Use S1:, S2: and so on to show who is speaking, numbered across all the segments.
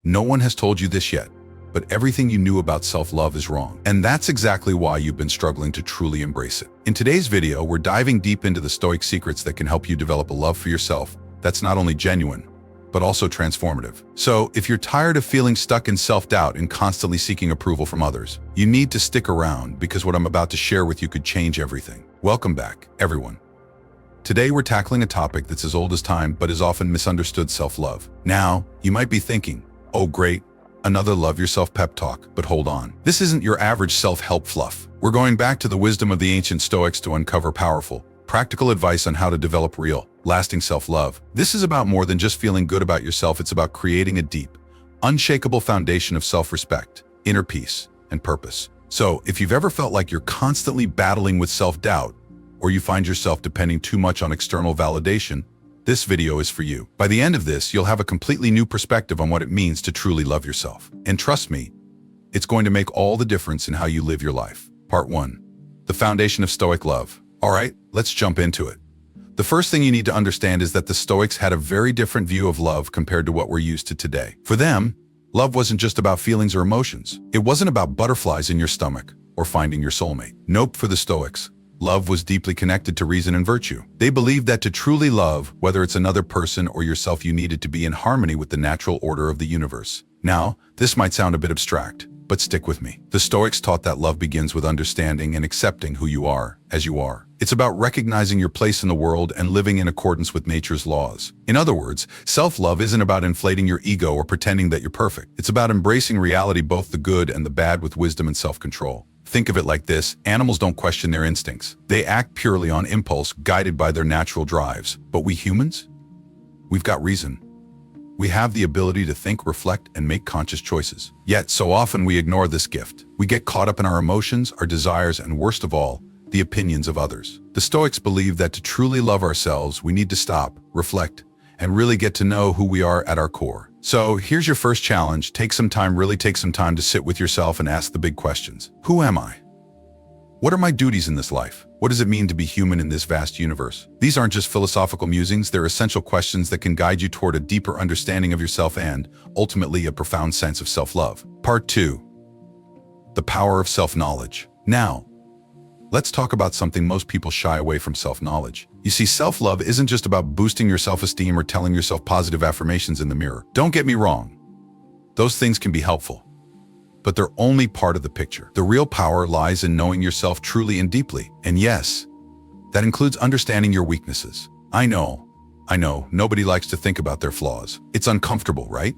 S1: No one has told you this yet, but everything you knew about self-love is wrong. And that's exactly why you've been struggling to truly embrace it. In today's video, we're diving deep into the Stoic secrets that can help you develop a love for yourself that's not only genuine, but also transformative. So, if you're tired of feeling stuck in self-doubt and constantly seeking approval from others, you need to stick around because what I'm about to share with you could change everything. Welcome back, everyone. Today we're tackling a topic that's as old as time but is often misunderstood: self-love. Now, you might be thinking, oh great, another love yourself pep talk, but hold on. This isn't your average self-help fluff. We're going back to the wisdom of the ancient Stoics to uncover powerful, practical advice on how to develop real, lasting self-love. This is about more than just feeling good about yourself. It's about creating a deep, unshakable foundation of self-respect, inner peace, and purpose. So, if you've ever felt like you're constantly battling with self-doubt, or you find yourself depending too much on external validation, this video is for you. By the end of this, you'll have a completely new perspective on what it means to truly love yourself. And trust me, it's going to make all the difference in how you live your life. Part 1. The foundation of Stoic love. All right, let's jump into it. The first thing you need to understand is that the Stoics had a very different view of love compared to what we're used to today. For them, love wasn't just about feelings or emotions. It wasn't about butterflies in your stomach or finding your soulmate. Nope, for the Stoics, love was deeply connected to reason and virtue. They believed that to truly love, whether it's another person or yourself, you needed to be in harmony with the natural order of the universe. Now, this might sound a bit abstract, but stick with me. The Stoics taught that love begins with understanding and accepting who you are, as you are. It's about recognizing your place in the world and living in accordance with nature's laws. In other words, self-love isn't about inflating your ego or pretending that you're perfect. It's about embracing reality, both the good and the bad, with wisdom and self-control. Think of it like this: animals don't question their instincts. They act purely on impulse, guided by their natural drives. But we humans? We've got reason. We have the ability to think, reflect, and make conscious choices. Yet, so often we ignore this gift. We get caught up in our emotions, our desires, and worst of all, the opinions of others. The Stoics believe that to truly love ourselves, we need to stop, reflect, and really get to know who we are at our core. So here's your first challenge. Really take some time to sit with yourself and ask the big questions. Who am I? What are my duties in this life? What does it mean to be human in this vast universe? These aren't just philosophical musings, they're essential questions that can guide you toward a deeper understanding of yourself and, ultimately, a profound sense of self-love. Part 2. The power of self-knowledge. Now, let's talk about something most people shy away from: self-knowledge. You see, self-love isn't just about boosting your self-esteem or telling yourself positive affirmations in the mirror. Don't get me wrong. Those things can be helpful, but they're only part of the picture. The real power lies in knowing yourself truly and deeply. And yes, that includes understanding your weaknesses. I know, nobody likes to think about their flaws. It's uncomfortable, right?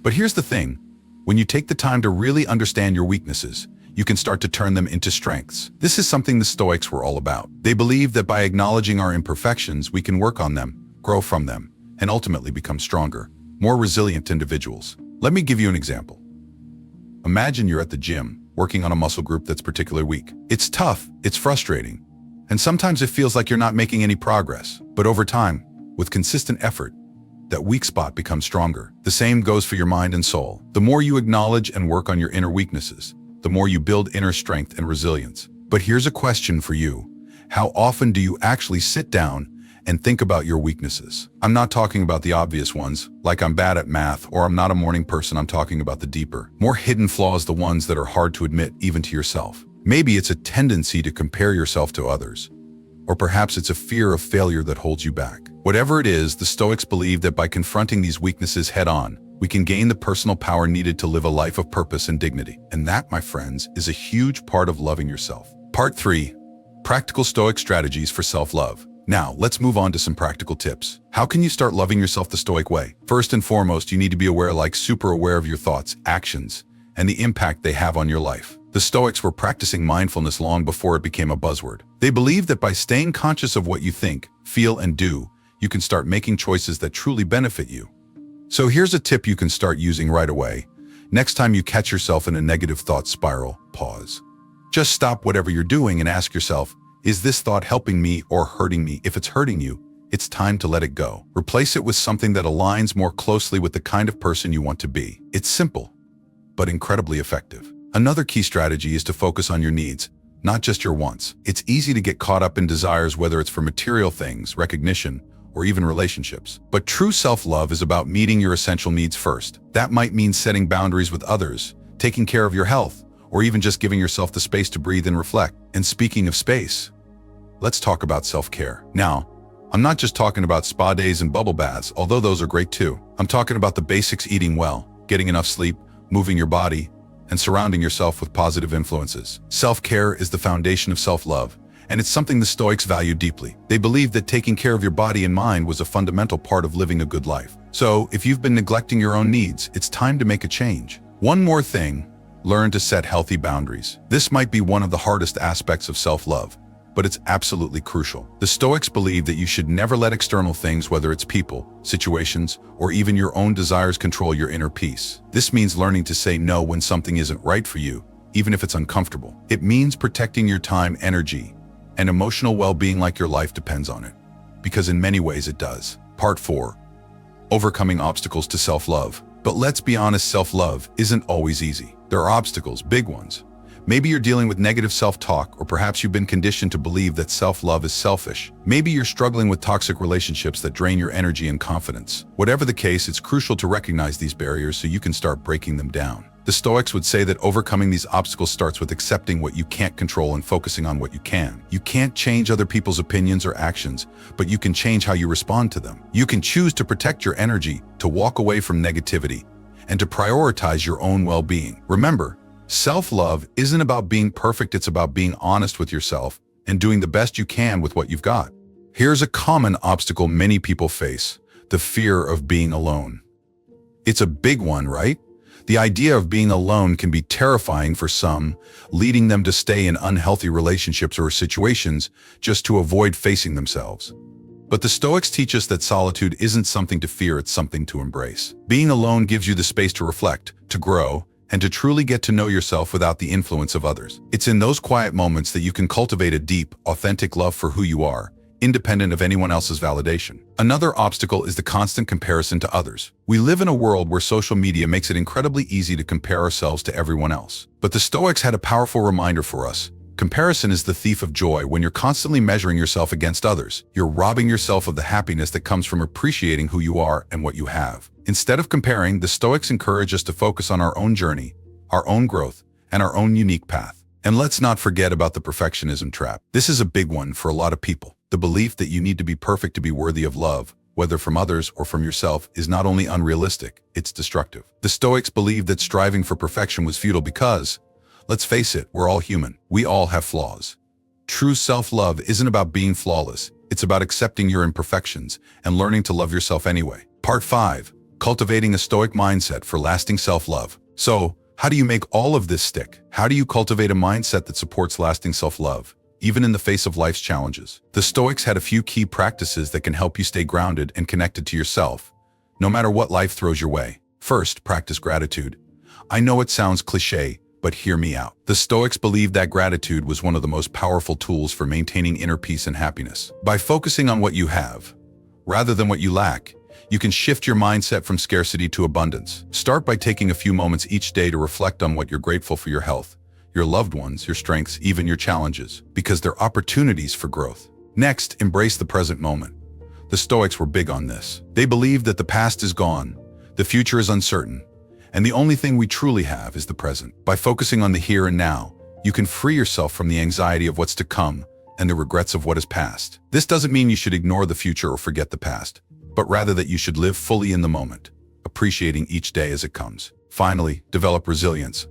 S1: But here's the thing. When you take the time to really understand your weaknesses, you can start to turn them into strengths. This is something the Stoics were all about. They believed that by acknowledging our imperfections, we can work on them, grow from them, and ultimately become stronger, more resilient individuals. Let me give you an example. Imagine you're at the gym, working on a muscle group that's particularly weak. It's tough, it's frustrating, and sometimes it feels like you're not making any progress. But over time, with consistent effort, that weak spot becomes stronger. The same goes for your mind and soul. The more you acknowledge and work on your inner weaknesses, the more you build inner strength and resilience. But here's a question for you. How often do you actually sit down and think about your weaknesses? I'm not talking about the obvious ones, like I'm bad at math or I'm not a morning person. I'm talking about the deeper, more hidden flaws, the ones that are hard to admit even to yourself. Maybe it's a tendency to compare yourself to others, or perhaps it's a fear of failure that holds you back. Whatever it is, the Stoics believe that by confronting these weaknesses head-on, we can gain the personal power needed to live a life of purpose and dignity. And that, my friends, is a huge part of loving yourself. Part 3. Practical Stoic strategies for self-love. Now, let's move on to some practical tips. How can you start loving yourself the Stoic way? First and foremost, you need to be super aware of your thoughts, actions, and the impact they have on your life. The Stoics were practicing mindfulness long before it became a buzzword. They believed that by staying conscious of what you think, feel, and do, you can start making choices that truly benefit you. So here's a tip you can start using right away. Next time you catch yourself in a negative thought spiral, pause. Just stop whatever you're doing and ask yourself, is this thought helping me or hurting me? If it's hurting you, it's time to let it go. Replace it with something that aligns more closely with the kind of person you want to be. It's simple, but incredibly effective. Another key strategy is to focus on your needs, not just your wants. It's easy to get caught up in desires, whether it's for material things, recognition, or even relationships. But true self-love is about meeting your essential needs first. That might mean setting boundaries with others, taking care of your health, or even just giving yourself the space to breathe and reflect. And speaking of space, let's talk about self-care. Now, I'm not just talking about spa days and bubble baths, although those are great too. I'm talking about the basics: eating well, getting enough sleep, moving your body, and surrounding yourself with positive influences. Self-care is the foundation of self-love, and it's something the Stoics valued deeply. They believed that taking care of your body and mind was a fundamental part of living a good life. So, if you've been neglecting your own needs, it's time to make a change. One more thing: learn to set healthy boundaries. This might be one of the hardest aspects of self-love, but it's absolutely crucial. The Stoics believe that you should never let external things, whether it's people, situations, or even your own desires, control your inner peace. This means learning to say no when something isn't right for you, even if it's uncomfortable. It means protecting your time, energy, and emotional well-being like your life depends on it, because in many ways it does. Part 4. Overcoming obstacles to self-love. But let's be honest, self-love isn't always easy. There are obstacles, big ones. Maybe you're dealing with negative self-talk, or perhaps you've been conditioned to believe that self-love is selfish. Maybe you're struggling with toxic relationships that drain your energy and confidence. Whatever the case, it's crucial to recognize these barriers so you can start breaking them down. The Stoics would say that overcoming these obstacles starts with accepting what you can't control and focusing on what you can. You can't change other people's opinions or actions, but you can change how you respond to them. You can choose to protect your energy, to walk away from negativity, and to prioritize your own well-being. Remember, self-love isn't about being perfect, it's about being honest with yourself and doing the best you can with what you've got. Here's a common obstacle many people face: the fear of being alone. It's a big one, right? The idea of being alone can be terrifying for some, leading them to stay in unhealthy relationships or situations just to avoid facing themselves. But the Stoics teach us that solitude isn't something to fear, it's something to embrace. Being alone gives you the space to reflect, to grow, and to truly get to know yourself without the influence of others. It's in those quiet moments that you can cultivate a deep, authentic love for who you are, independent of anyone else's validation. Another obstacle is the constant comparison to others. We live in a world where social media makes it incredibly easy to compare ourselves to everyone else. But the Stoics had a powerful reminder for us. Comparison is the thief of joy. When you're constantly measuring yourself against others, you're robbing yourself of the happiness that comes from appreciating who you are and what you have. Instead of comparing, the Stoics encourage us to focus on our own journey, our own growth, and our own unique path. And let's not forget about the perfectionism trap. This is a big one for a lot of people. The belief that you need to be perfect to be worthy of love, whether from others or from yourself, is not only unrealistic, it's destructive. The Stoics believed that striving for perfection was futile because, let's face it, we're all human. We all have flaws. True self-love isn't about being flawless. It's about accepting your imperfections and learning to love yourself anyway. Part 5. Cultivating a Stoic mindset for lasting self-love. So, how do you make all of this stick? How do you cultivate a mindset that supports lasting self-love, even in the face of life's challenges? The Stoics had a few key practices that can help you stay grounded and connected to yourself, no matter what life throws your way. First, practice gratitude. I know it sounds cliché, but hear me out. The Stoics believed that gratitude was one of the most powerful tools for maintaining inner peace and happiness. By focusing on what you have, rather than what you lack, you can shift your mindset from scarcity to abundance. Start by taking a few moments each day to reflect on what you're grateful for: your health, your loved ones, your strengths, even your challenges, because they're opportunities for growth. Next, embrace the present moment. The Stoics were big on this. They believed that the past is gone, the future is uncertain, and the only thing we truly have is the present. By focusing on the here and now, you can free yourself from the anxiety of what's to come and the regrets of what is past. This doesn't mean you should ignore the future or forget the past, but rather that you should live fully in the moment, appreciating each day as it comes. Finally, develop resilience.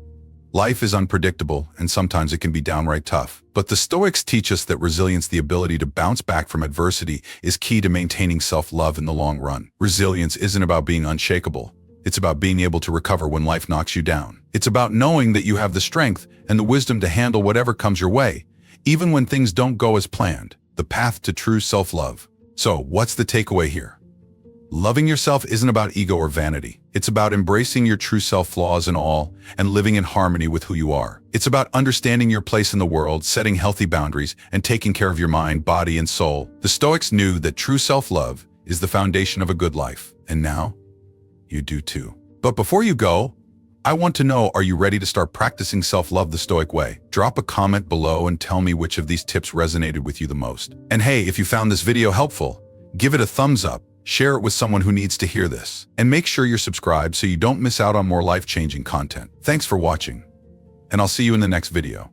S1: Life is unpredictable, and sometimes it can be downright tough. But the Stoics teach us that resilience, the ability to bounce back from adversity, is key to maintaining self-love in the long run. Resilience isn't about being unshakable. It's about being able to recover when life knocks you down. It's about knowing that you have the strength and the wisdom to handle whatever comes your way, even when things don't go as planned. The path to true self-love. So, what's the takeaway here? Loving yourself isn't about ego or vanity. It's about embracing your true self, flaws and all, and living in harmony with who you are. It's about understanding your place in the world, setting healthy boundaries, and taking care of your mind, body, and soul. The Stoics knew that true self-love is the foundation of a good life. And now, you do too. But before you go, I want to know, are you ready to start practicing self-love the Stoic way? Drop a comment below and tell me which of these tips resonated with you the most. And hey, if you found this video helpful, Give it a thumbs up, share it with someone who needs to hear this, and make sure you're subscribed so you don't miss out on more life-changing content. Thanks for watching, and I'll see you in the next video.